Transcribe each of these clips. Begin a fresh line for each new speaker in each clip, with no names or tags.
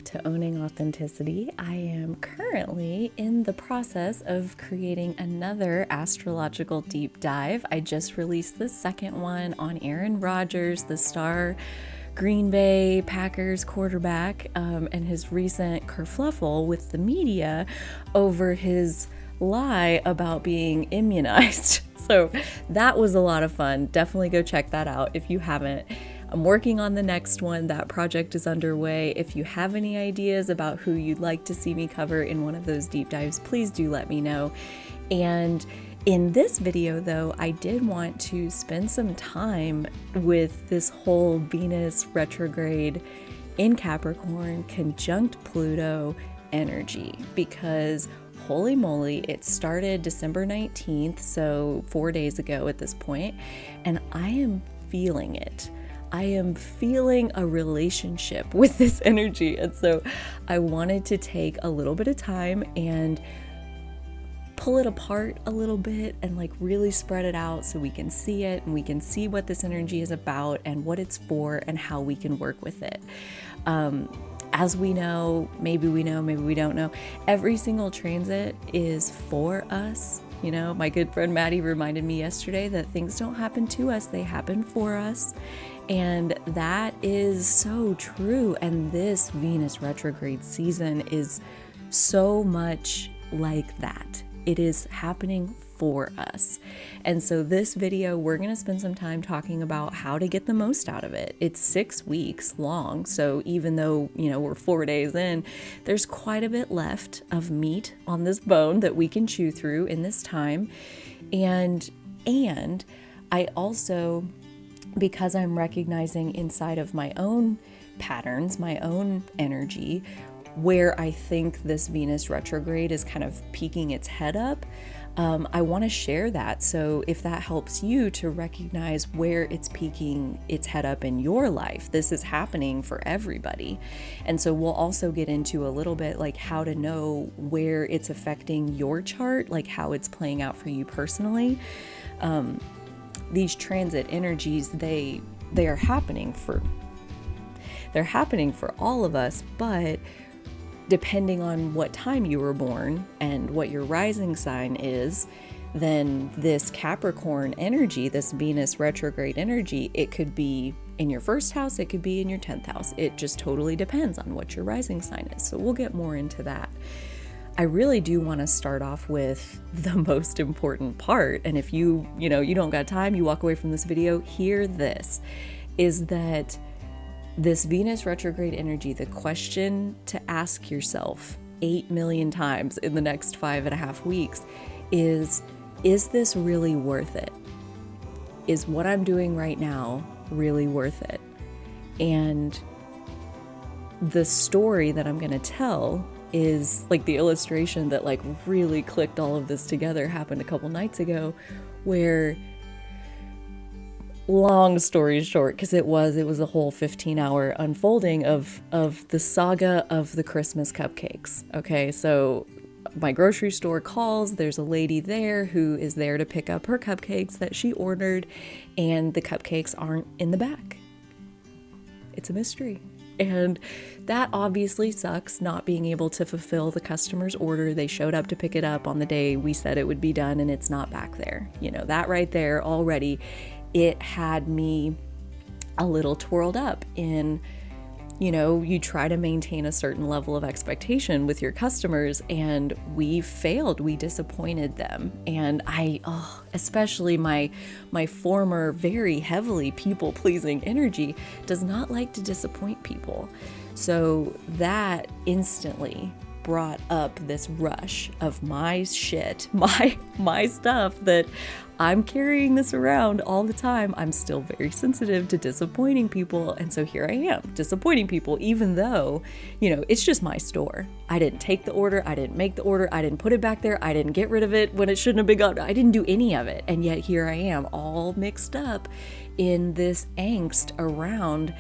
back to Owning Authenticity. I am currently in the process of creating another astrological deep dive. I just released the second one on Aaron Rodgers, the star Green Bay Packers quarterback, and his recent kerfluffle with the media over his lie about being immunized. So that was a lot of fun. Definitely go check that out if you haven't. I'm working on the next one. That project is underway. If you have any ideas about who you'd like to see me cover in one of those deep dives, please do let me know. And in this video, though, I did want to spend some time with this whole Venus retrograde in Capricorn conjunct Pluto energy, because holy moly, it started December 19th, so 4 days ago at this point, and I am feeling it. I am feeling a relationship with this energy. And so I wanted to take a little bit of time and pull it apart a little bit and like really spread it out so we can see it and we can see what this energy is about and what it's for and how we can work with it. As we know, maybe we don't know, every single transit is for us. You know, my good friend Maddie reminded me yesterday that things don't happen to us, they happen for us. And that is so true. And this Venus retrograde season is so much like that. It is happening for us. And so this video, we're going to spend some time talking about how to get the most out of it. It's 6 weeks long. So even though, we're 4 days in, there's quite a bit left of meat on this bone that we can chew through in this time. And I also, because I'm recognizing inside of my own patterns, my own energy, where I think this Venus retrograde is kind of peeking its head up, I want to share that. So if that helps you to recognize where it's peeking its head up in your life, this is happening for everybody. And so we'll also get into a little bit like how to know where it's affecting your chart, like how it's playing out for you personally. These transit energies, they are happening for all of us, but depending on what time you were born and what your rising sign is, then this Capricorn energy, this Venus retrograde energy, it could be in your first house, it could be in your 10th house. It just totally depends on what your rising sign is. So we'll get more into that. I really do want to start off with the most important part. And if you don't got time, you walk away from this video, hear this, is that this Venus retrograde energy, the question to ask yourself 8 million times in the next 5.5 weeks is this really worth it? Is what I'm doing right now really worth it? And the story that I'm going to tell is like the illustration that like really clicked all of this together happened a couple nights ago, where, long story short, because it was a whole 15-hour unfolding of the saga of the Christmas cupcakes. Okay, so my grocery store calls, there's a lady there who is there to pick up her cupcakes that she ordered, and the cupcakes aren't in the back. It's a mystery. And that obviously sucks, not being able to fulfill the customer's order. They showed up to pick it up on the day we said it would be done, and it's not back there. That right there already, it had me a little twirled up in, you try to maintain a certain level of expectation with your customers, and we failed. We disappointed them. And especially my former very heavily people-pleasing energy does not like to disappoint people. So that instantly brought up this rush of my shit, my stuff that I'm carrying this around all the time. I'm still very sensitive to disappointing people. And so here I am disappointing people, even though, it's just my store. I didn't take the order. I didn't make the order. I didn't put it back there. I didn't get rid of it when it shouldn't have been gone. I didn't do any of it. And yet here I am all mixed up in this angst around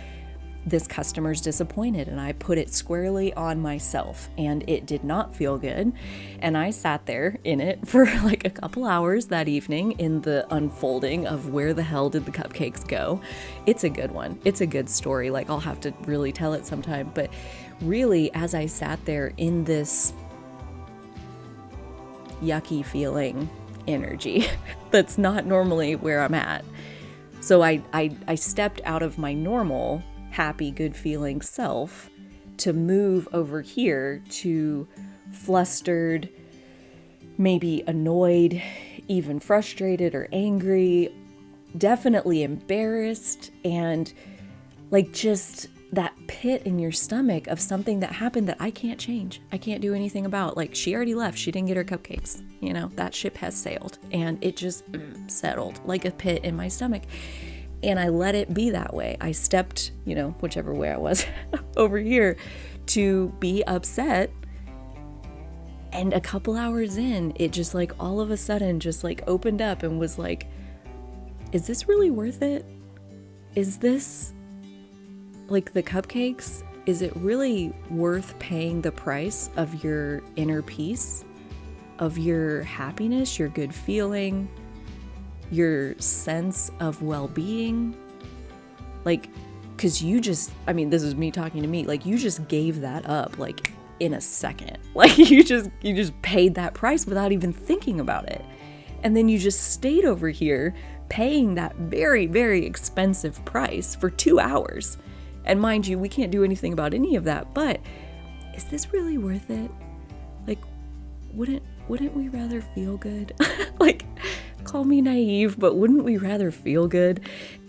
this customer's disappointed, and I put it squarely on myself, and it did not feel good. And I sat there in it for like a couple hours that evening in the unfolding of where the hell did the cupcakes go. It's a good one. It's a good story. Like, I'll have to really tell it sometime, but really, as I sat there in this yucky feeling energy that's not normally where I'm at. So I stepped out of my normal happy, good feeling self to move over here to flustered, maybe annoyed, even frustrated or angry, definitely embarrassed, and like just that pit in your stomach of something that happened that I can't change. I can't do anything about. Like, she already left. She didn't get her cupcakes. You know, that ship has sailed, and it just settled like a pit in my stomach. And I let it be that way. I stepped, you know, whichever way I was over here to be upset. And a couple hours in, it just like all of a sudden just like opened up and was like, is this really worth it? Is this, like, the cupcakes, is it really worth paying the price of your inner peace, of your happiness, your good feeling, your sense of well-being? Like, because you just, I mean, this is me talking to me, like, you just gave that up, like, in a second. Like, you just paid that price without even thinking about it. And then you just stayed over here paying that very, very expensive price for 2 hours. And mind you, we can't do anything about any of that, but is this really worth it? Like, wouldn't we rather feel good? Like, call me naive, but wouldn't we rather feel good?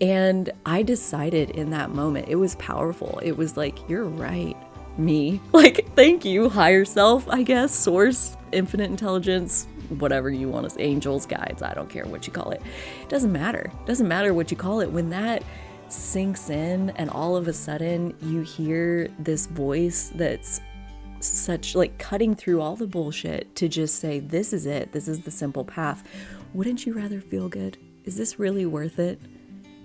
And I decided in that moment, it was powerful. It was like, you're right, me. Like, thank you, higher self, I guess, source, infinite intelligence, whatever you want to say, angels, guides, I don't care what you call it. It doesn't matter. It doesn't matter what you call it. When that sinks in and all of a sudden you hear this voice that's such like cutting through all the bullshit to just say, this is it, this is the simple path, wouldn't you rather feel good? Is this really worth it?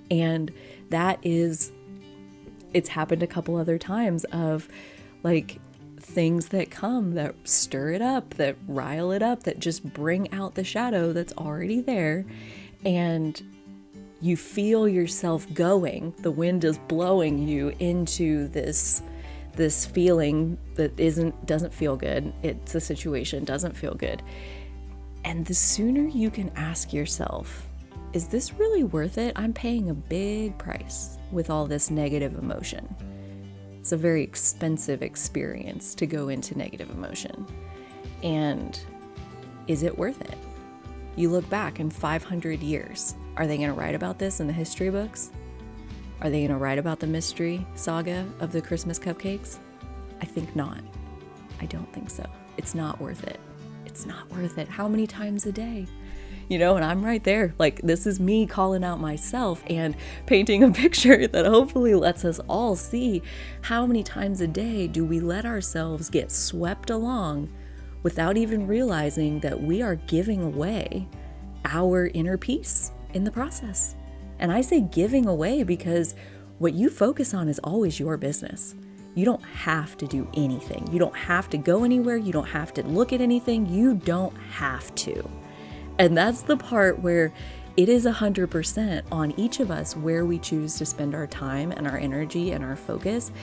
And that is, it's happened a couple other times of like things that come that stir it up, that rile it up, that just bring out the shadow that's already there. And you feel yourself going, the wind is blowing you into this feeling that doesn't feel good. It's a situation, doesn't feel good. And the sooner you can ask yourself, is this really worth it? I'm paying a big price with all this negative emotion. It's a very expensive experience to go into negative emotion. And is it worth it? You look back in 500 years, are they going to write about this in the history books? Are they going to write about the mystery saga of the Christmas cupcakes? I think not. I don't think so. It's not worth it. It's not worth it. How many times a day? You know, and I'm right there. Like, this is me calling out myself and painting a picture that hopefully lets us all see how many times a day do we let ourselves get swept along without even realizing that we are giving away our inner peace in the process. And I say giving away because what you focus on is always your business. You don't have to do anything. You don't have to go anywhere. You don't have to look at anything. You don't have to. And that's the part where it is 100% on each of us where we choose to spend our time and our energy and our focus.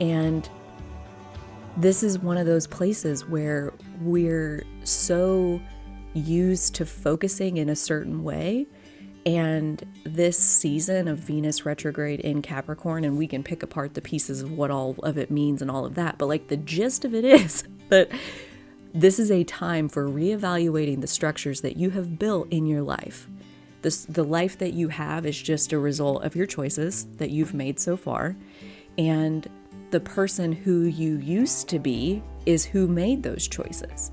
And this is one of those places where we're so used to focusing in a certain way. And this season of Venus retrograde in Capricorn, and we can pick apart the pieces of what all of it means and all of that, but like the gist of it is that this is a time for reevaluating the structures that you have built in your life. The life that you have is just a result of your choices that you've made so far. And the person who you used to be is who made those choices.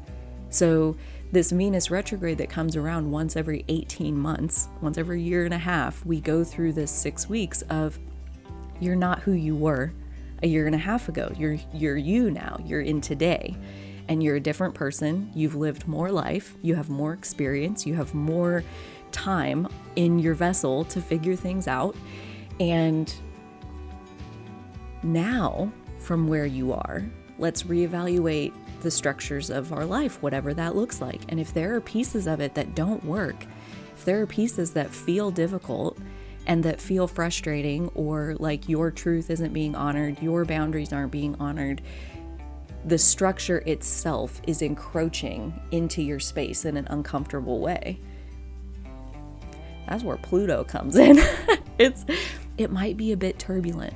So this Venus retrograde that comes around once every 18 months, once every year and a half, we go through this 6 weeks of you're not who you were a year and a half ago. You're you now. You're in today. And you're a different person. You've lived more life. You have more experience. You have more time in your vessel to figure things out. And now, from where you are, let's reevaluate the structures of our life, whatever that looks like. And if there are pieces of it that don't work, if there are pieces that feel difficult and that feel frustrating, or like your truth isn't being honored, your boundaries aren't being honored, the structure itself is encroaching into your space in an uncomfortable way. That's where Pluto comes in. It might be a bit turbulent.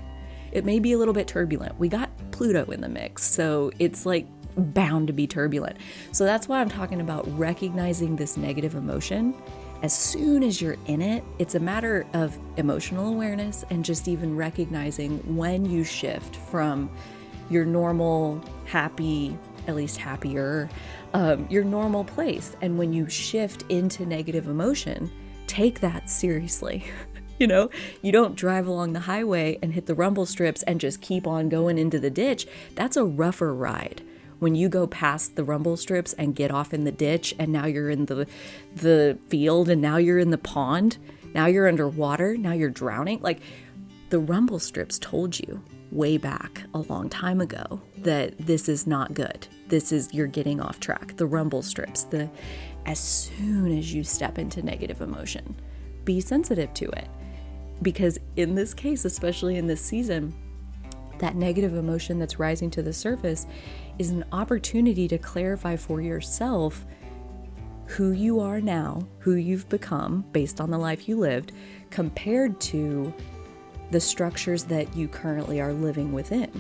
It may be a little bit turbulent. We got Pluto in the mix, so it's like bound to be turbulent. So that's why I'm talking about recognizing this negative emotion. As soon as you're in it, it's a matter of emotional awareness and just even recognizing when you shift from your normal, happy, at least happier, your normal place. And when you shift into negative emotion, take that seriously. You know, you don't drive along the highway and hit the rumble strips and just keep on going into the ditch. That's a rougher ride. When you go past the rumble strips and get off in the ditch, and now you're in the field, and now you're in the pond, now you're underwater, now you're drowning. Like, the rumble strips told you way back a long time ago that this is not good. You're getting off track. The rumble strips, as soon as you step into negative emotion, be sensitive to it. Because in this case, especially in this season, that negative emotion that's rising to the surface is an opportunity to clarify for yourself who you are now, who you've become based on the life you lived, compared to the structures that you currently are living within.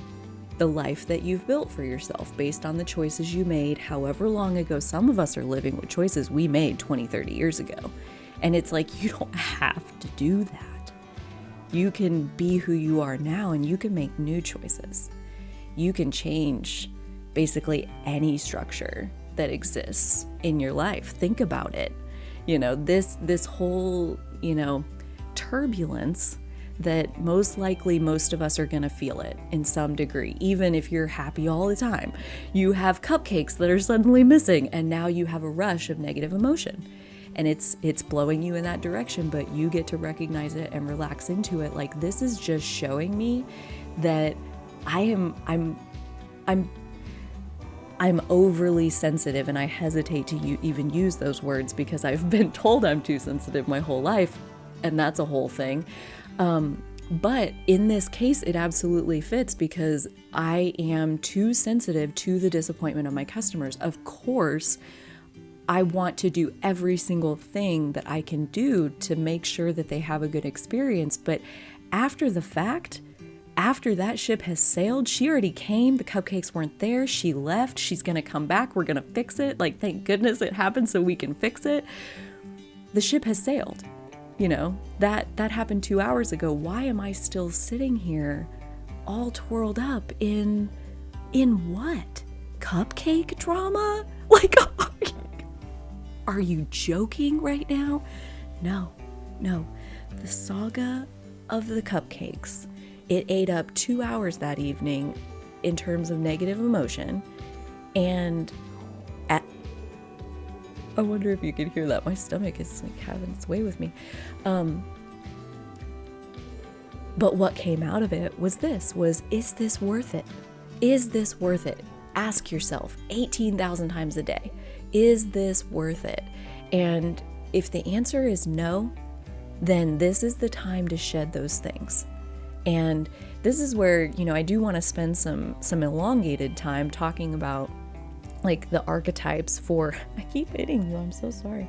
The life that you've built for yourself based on the choices you made however long ago. Some of us are living with choices we made 20, 30 years ago. And it's like, you don't have to do that. You can be who you are now, and you can make new choices. You can change basically any structure that exists in your life. Think about it. You know, this whole, turbulence that most likely most of us are going to feel it in some degree. Even if you're happy all the time, you have cupcakes that are suddenly missing, and now you have a rush of negative emotion. And it's blowing you in that direction, but you get to recognize it and relax into it. Like, this is just showing me that I'm overly sensitive, and I hesitate to even use those words because I've been told I'm too sensitive my whole life, and that's a whole thing. But in this case, it absolutely fits because I am too sensitive to the disappointment of my customers. Of course, I want to do every single thing that I can do to make sure that they have a good experience. But after the fact, after that ship has sailed, she already came, the cupcakes weren't there, she left, she's going to come back, we're going to fix it. Like, thank goodness it happened so we can fix it. The ship has sailed. That happened 2 hours ago. Why am I still sitting here all twirled up in what? Cupcake drama? Like, are you joking right now? No. The saga of the cupcakes, it ate up 2 hours that evening in terms of negative emotion. And I wonder if you could hear that. My stomach is like having its way with me. But what came out of it was is this worth it? Is this worth it? Ask yourself 18,000 times a day. Is this worth it? And if the answer is no, then this is the time to shed those things. And this is where, I do want to spend some elongated time talking about like the archetypes for, I keep hitting you, I'm so sorry.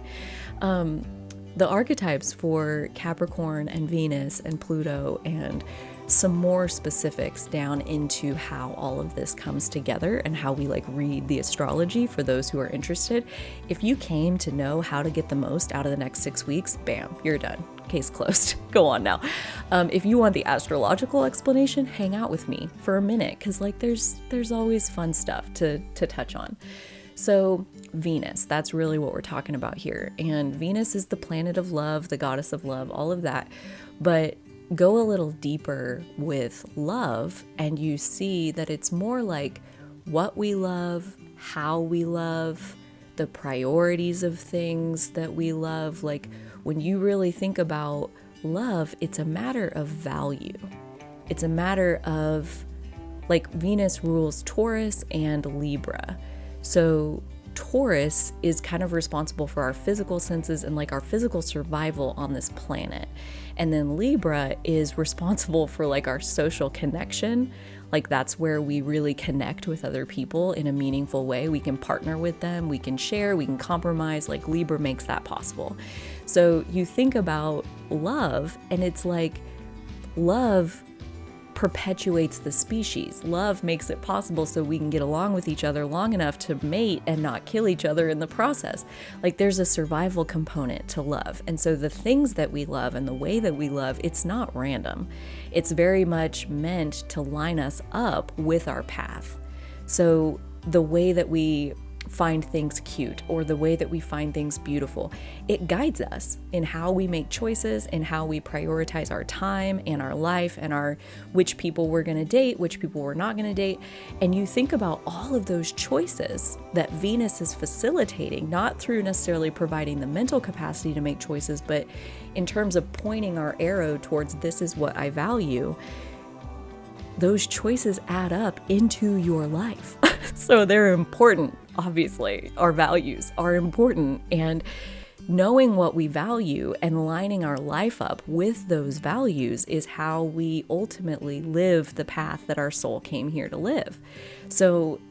The archetypes for Capricorn and Venus and Pluto, and some more specifics down into how all of this comes together and how we read the astrology for those who are interested. If you came to know how to get the most out of the next 6 weeks, bam, you're done. Case closed. Go on now. If you want the astrological explanation, hang out with me for a minute, because there's always fun stuff to touch on. So Venus, that's really what we're talking about here. And Venus is the planet of love, the goddess of love, all of that. But go a little deeper with love, and you see that it's more like what we love, how we love, the priorities of things that we love. Like, when you really think about love, it's a matter of value. It's a matter of, Venus rules Taurus and Libra. So Taurus is kind of responsible for our physical senses and like our physical survival on this planet. And then Libra is responsible for like our social connection. Like that's where we really connect with other people in a meaningful way. We can partner with them, we can share, we can compromise. Like Libra makes that possible. So you think about love, and it's like love perpetuates the species. Love makes it possible so we can get along with each other long enough to mate and not kill each other in the process. Like there's a survival component to love. And so the things that we love and the way that we love, it's not random. It's very much meant to line us up with our path. So the way that we find things cute or the way that we find things beautiful, it guides us in how we make choices and how we prioritize our time and our life and our which people we're going to date, which people we're not going to date. And you think about all of those choices that Venus is facilitating, not through necessarily providing the mental capacity to make choices, but in terms of pointing our arrow towards this is what I value. Those choices add up into your life. So they're important, obviously. Our values are important. And knowing what we value and lining our life up with those values is how we ultimately live the path that our soul came here to live. So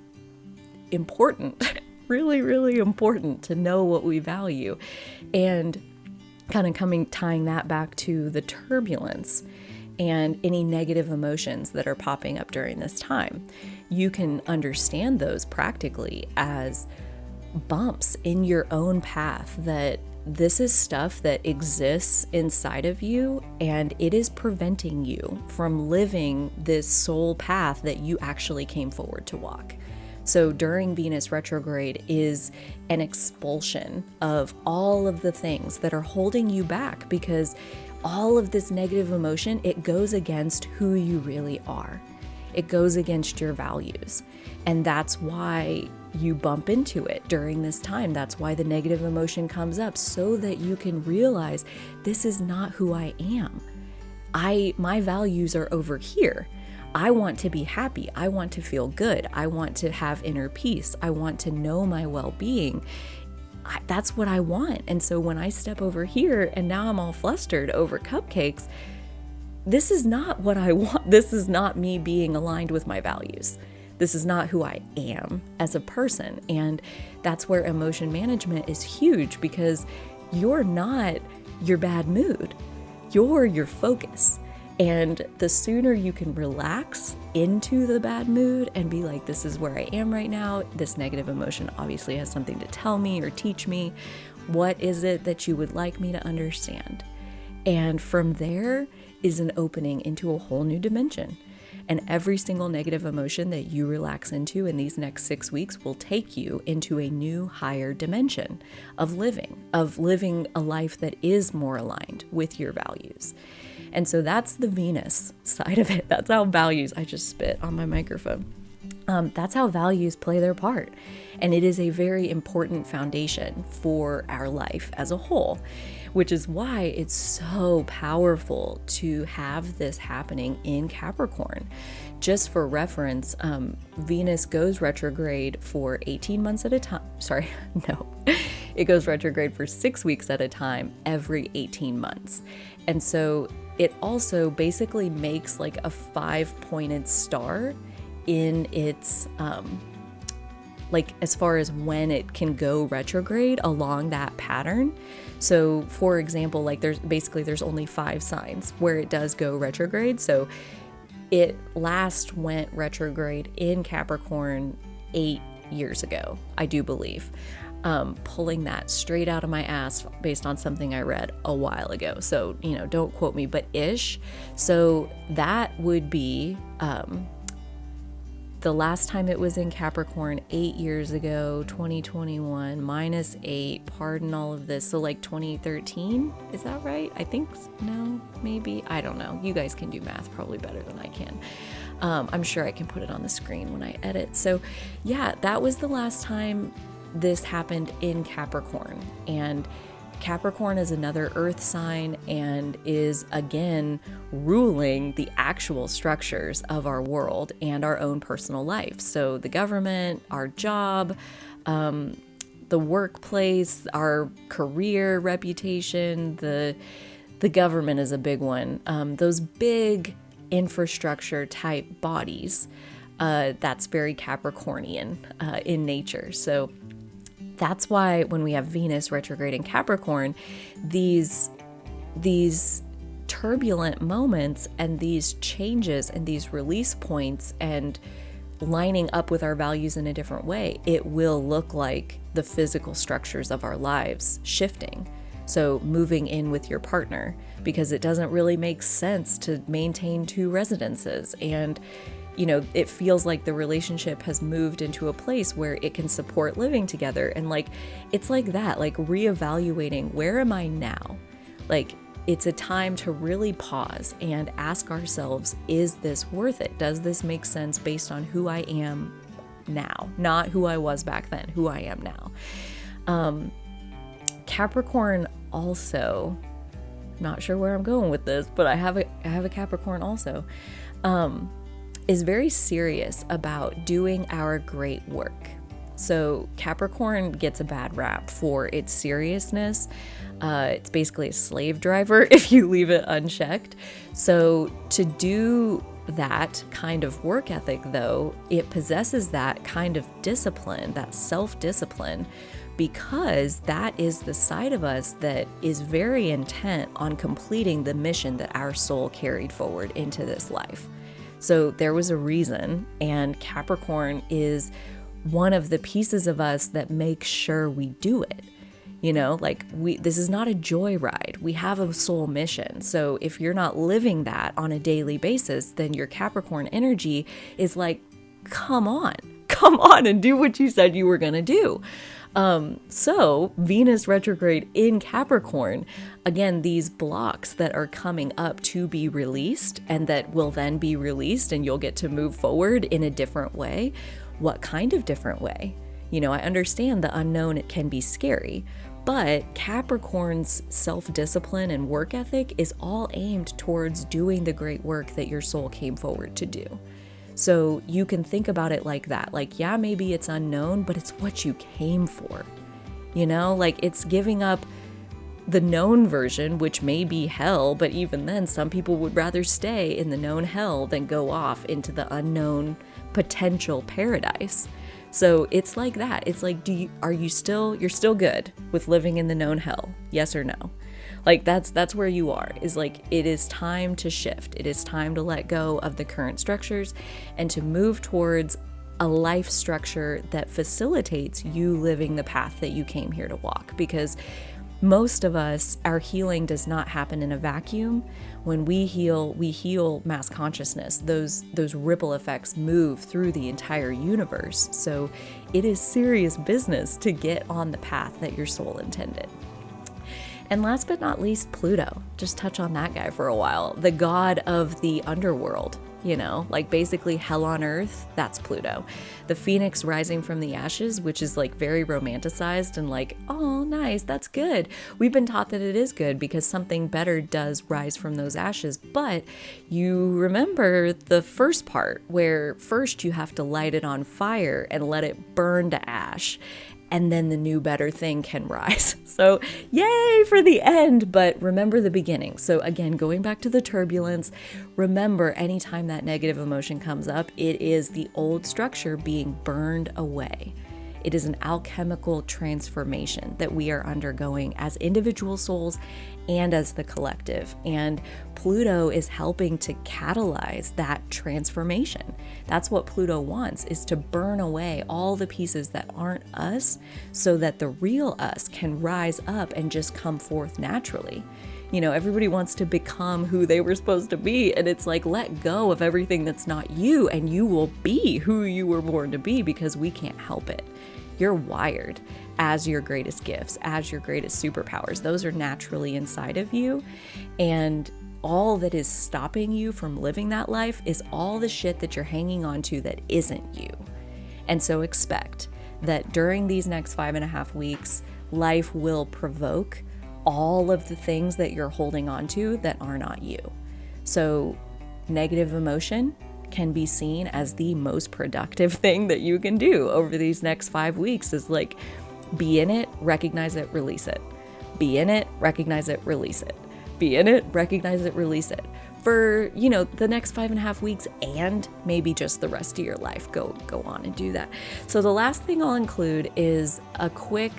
important, really, really important to know what we value. And kind of tying that back to the turbulence and any negative emotions that are popping up during this time. You can understand those practically as bumps in your own path, that this is stuff that exists inside of you and it is preventing you from living this soul path that you actually came forward to walk. So during Venus retrograde is an expulsion of all of the things that are holding you back, because all of this negative emotion, it goes against who you really are. It goes against your values. And that's why you bump into it during this time. That's why the negative emotion comes up, so that you can realize this is not who I am. My values are over here. I want to be happy. I want to feel good. I want to have inner peace. I want to know my well-being. That's what I want. And so when I step over here and now I'm all flustered over cupcakes, this is not what I want. This is not me being aligned with my values. This is not who I am as a person. And that's where emotion management is huge, because you're not your bad mood. You're your focus. And the sooner you can relax into the bad mood and be like, this is where I am right now. This negative emotion obviously has something to tell me or teach me. What is it that you would like me to understand? And from there is an opening into a whole new dimension. And every single negative emotion that you relax into in these next 6 weeks will take you into a new higher dimension of living a life that is more aligned with your values. And so that's the Venus side of it. That's how values, I just spit on my microphone. That's how values play their part. And it is a very important foundation for our life as a whole, which is why it's so powerful to have this happening in Capricorn. Just for reference, Venus goes retrograde for 18 months at a time. Sorry, no. It goes retrograde for 6 weeks at a time every 18 months. And so it also basically makes like a 5-pointed star in its like as far as when it can go retrograde along that pattern. So for example, like there's only 5 signs where it does go retrograde. So it last went retrograde in Capricorn 8 years ago, I do believe. Pulling that straight out of my ass based on something I read a while ago. So, don't quote me, but ish. So that would be the last time it was in Capricorn 8 years ago, 2021 minus 8, pardon all of this. So like 2013, is that right? I think, no, maybe, I don't know. You guys can do math probably better than I can. I'm sure I can put it on the screen when I edit. So yeah, that was the last time this happened in Capricorn. And Capricorn is another earth sign and is again ruling the actual structures of our world and our own personal life. So the government, our job, the workplace, our career reputation, the government is a big one. Those big infrastructure type bodies, that's very Capricornian in nature. So that's why when we have Venus retrograde in Capricorn, these turbulent moments and these changes and these release points and lining up with our values in a different way, it will look like the physical structures of our lives shifting. So moving in with your partner, because it doesn't really make sense to maintain two residences. And, it feels like the relationship has moved into a place where it can support living together. And it's like that, reevaluating, where am I now? It's a time to really pause and ask ourselves, is this worth it? Does this make sense based on who I am now? Not who I was back then, who I am now. Capricorn also, not sure where I'm going with this, but I have a Capricorn also, is very serious about doing our great work. So Capricorn gets a bad rap for its seriousness. It's basically a slave driver if you leave it unchecked. So to do that kind of work ethic, though, it possesses that kind of discipline, that self-discipline, because that is the side of us that is very intent on completing the mission that our soul carried forward into this life. So there was a reason, and Capricorn is one of the pieces of us that makes sure we do it. This is not a joyride. We have a soul mission. So if you're not living that on a daily basis, then your Capricorn energy is like, come on and do what you said you were going to do. So Venus retrograde in Capricorn, again, these blocks that are coming up to be released and that will then be released and you'll get to move forward in a different way. What kind of different way? I understand the unknown, it can be scary, but Capricorn's self-discipline and work ethic is all aimed towards doing the great work that your soul came forward to do. So you can think about it like that. Yeah, maybe it's unknown, but it's what you came for. It's giving up the known version, which may be hell, but even then, some people would rather stay in the known hell than go off into the unknown potential paradise. So it's like that. It's like, you're still good with living in the known hell? Yes or no? That's where you are, is it is time to shift. It is time to let go of the current structures and to move towards a life structure that facilitates you living the path that you came here to walk. Because most of us, our healing does not happen in a vacuum. When we heal mass consciousness. Those ripple effects move through the entire universe. So it is serious business to get on the path that your soul intended. And last but not least, Pluto. Just touch on that guy for a while. The god of the underworld, basically hell on earth, that's Pluto. The phoenix rising from the ashes, which is very romanticized and oh, nice, that's good. We've been taught that it is good because something better does rise from those ashes. But you remember the first part where first you have to light it on fire and let it burn to ash. And then the new better thing can rise. So yay for the end, but remember the beginning. So again, going back to the turbulence, remember anytime that negative emotion comes up, it is the old structure being burned away. It is an alchemical transformation that we are undergoing as individual souls and as the collective. And Pluto is helping to catalyze that transformation. That's what Pluto wants, is to burn away all the pieces that aren't us so that the real us can rise up and just come forth naturally. Everybody wants to become who they were supposed to be. And it's let go of everything that's not you and you will be who you were born to be, because we can't help it. You're wired as your greatest gifts, as your greatest superpowers. Those are naturally inside of you. And all that is stopping you from living that life is all the shit that you're hanging on to that isn't you. And so expect that during these next 5.5 weeks, life will provoke all of the things that you're holding on to that are not you. So negative emotion can be seen as the most productive thing that you can do over these next 5 weeks, is Be in it, recognize it, release it. Be in it, recognize it, release it. Be in it, recognize it, release it. For, the next 5.5 weeks and maybe just the rest of your life. Go on and do that. So the last thing I'll include is a quick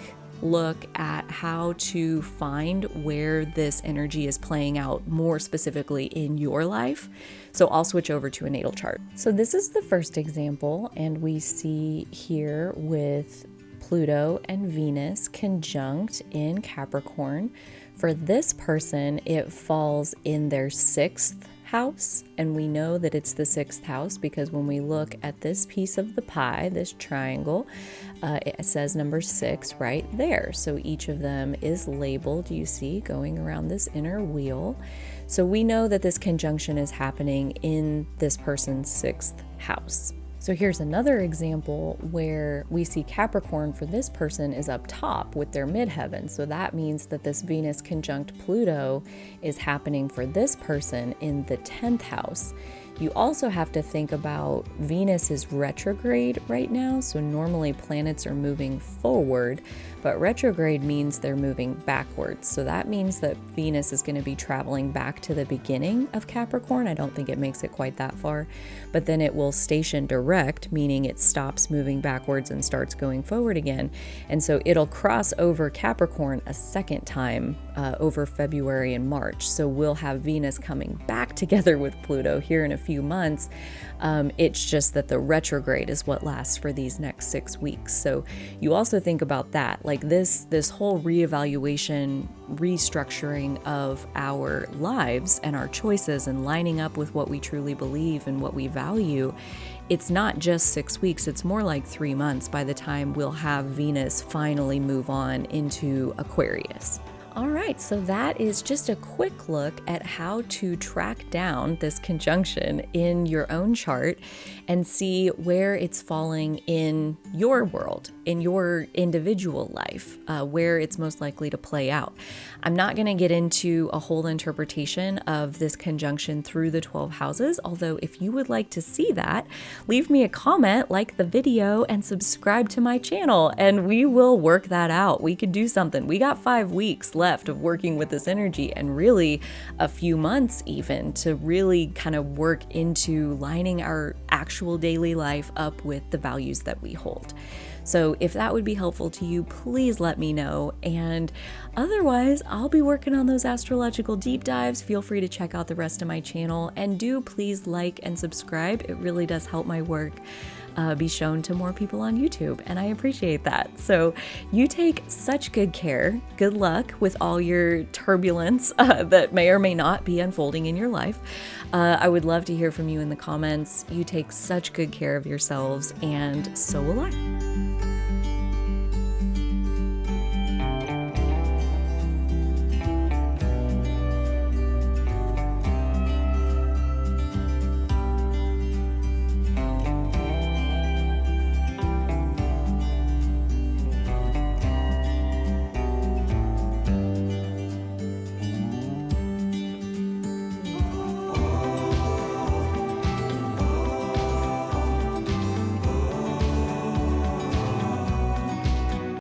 look at how to find where this energy is playing out more specifically in your life. So I'll switch over to a natal chart. So this is the first example, and we see here with Pluto and Venus conjunct in Capricorn. For this person, it falls in their 6th house, and we know that it's the 6th house because when we look at this piece of the pie, this triangle, it says number 6 right there. So each of them is labeled, you see, going around this inner wheel. So we know that this conjunction is happening in this person's 6th house. So here's another example where we see Capricorn for this person is up top with their midheaven. So that means that this Venus conjunct Pluto is happening for this person in the 10th house. You also have to think about Venus is retrograde right now. So normally planets are moving forward, but retrograde means they're moving backwards. So that means that Venus is going to be traveling back to the beginning of Capricorn. I don't think it makes it quite that far, but then it will station direct, meaning it stops moving backwards and starts going forward again. And so it'll cross over Capricorn a second time over February and March. So we'll have Venus coming back together with Pluto here in a few months. It's just that the retrograde is what lasts for these next 6 weeks. So you also think about that, like this whole reevaluation, restructuring of our lives and our choices and lining up with what we truly believe and what we value. It's not just 6 weeks, it's more like 3 months by the time we'll have Venus finally move on into Aquarius. All right, so that is just a quick look at how to track down this conjunction in your own chart and see where it's falling in your world, in your individual life, where it's most likely to play out. I'm not going to get into a whole interpretation of this conjunction through the 12 houses, although if you would like to see that, leave me a comment, like the video, and subscribe to my channel, and we will work that out. We could do something. We got 5 weeks left of working with this energy, and really a few months even, to really kind of work into lining our actual daily life up with the values that we hold. So if that would be helpful to you, please let me know. And otherwise, I'll be working on those astrological deep dives. Feel free to check out the rest of my channel, and do please like and subscribe. It really does help my work be shown to more people on YouTube, and I appreciate that. So you take such good care. Good luck with all your turbulence that may or may not be unfolding in your life. I would love to hear from you in the comments. You take such good care of yourselves, and so will I.